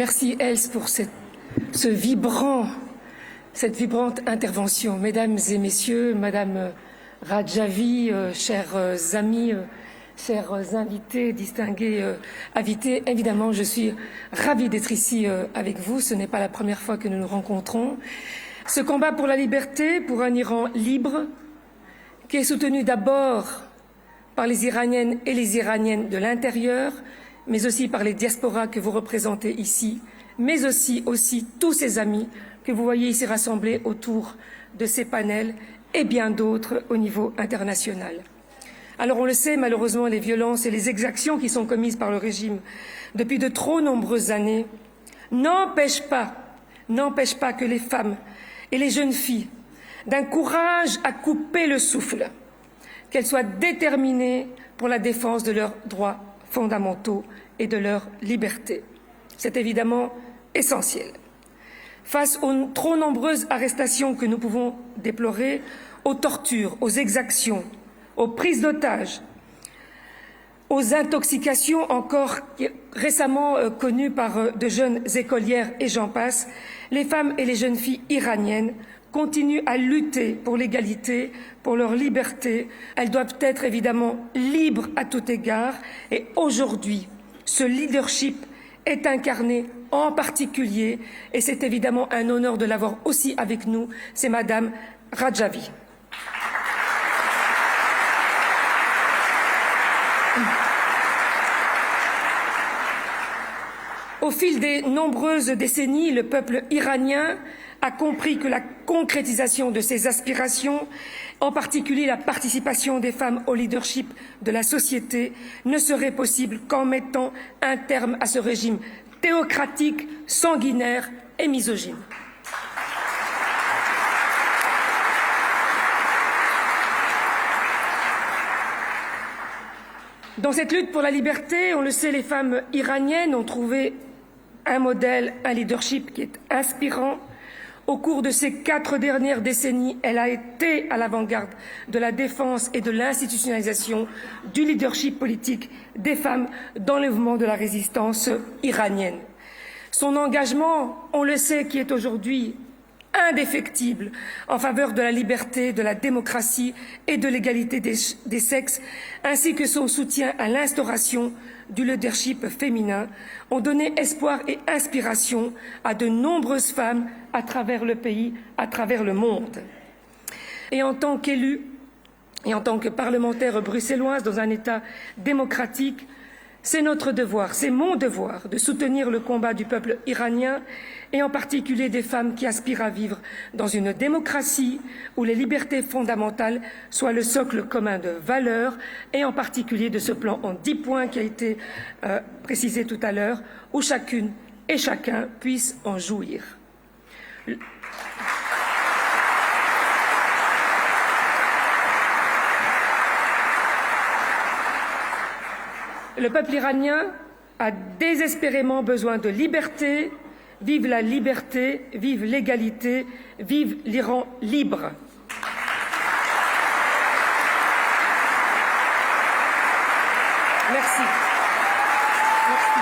Merci Else pour cette vibrante intervention. Mesdames et messieurs, Madame Radjavi, chers amis, chers invités, distingués invités, évidemment, je suis ravie d'être ici avec vous. Ce n'est pas la première fois que nous nous rencontrons. Ce combat pour la liberté, pour un Iran libre, qui est soutenu d'abord par les Iraniennes et les Iraniennes de l'intérieur, mais aussi par les diasporas que vous représentez ici, mais aussi tous ces amis que vous voyez ici rassemblés autour de ces panels et bien d'autres au niveau international. Alors on le sait, malheureusement, les violences et les exactions qui sont commises par le régime depuis de trop nombreuses années n'empêchent pas que les femmes et les jeunes filles, d'un courage à couper le souffle, qu'elles soient déterminées pour la défense de leurs droits fondamentaux et de leur liberté. C'est évidemment essentiel. Face aux trop nombreuses arrestations que nous pouvons déplorer, aux tortures, aux exactions, aux prises d'otages, aux intoxications encore récemment connues par de jeunes écolières et j'en passe, les femmes et les jeunes filles iraniennes continuent à lutter pour l'égalité, pour leur liberté. Elles doivent être évidemment libres à tout égard et aujourd'hui, ce leadership est incarné en particulier, et c'est évidemment un honneur de l'avoir aussi avec nous, c'est Madame Radjavi. Au fil des nombreuses décennies, le peuple iranien a compris que la concrétisation de ses aspirations, en particulier la participation des femmes au leadership de la société, ne serait possible qu'en mettant un terme à ce régime théocratique, sanguinaire et misogyne. Dans cette lutte pour la liberté, on le sait, les femmes iraniennes ont trouvé un modèle, un leadership qui est inspirant. Au cours de ces 4 dernières décennies, elle a été à l'avant-garde de la défense et de l'institutionnalisation du leadership politique des femmes dans le mouvement de la résistance iranienne. Son engagement, on le sait, qui est aujourd'hui indéfectible en faveur de la liberté, de la démocratie et de l'égalité des sexes, ainsi que son soutien à l'instauration du leadership féminin, ont donné espoir et inspiration à de nombreuses femmes à travers le pays, à travers le monde. Et en tant qu'élue et en tant que parlementaire bruxelloise dans un État démocratique, c'est notre devoir, c'est mon devoir de soutenir le combat du peuple iranien et en particulier des femmes qui aspirent à vivre dans une démocratie où les libertés fondamentales soient le socle commun de valeurs et en particulier de ce plan en 10 points qui a été précisé tout à l'heure, où chacune et chacun puisse en jouir. Le peuple iranien a désespérément besoin de liberté. Vive la liberté, vive l'égalité, vive l'Iran libre. Merci. Merci.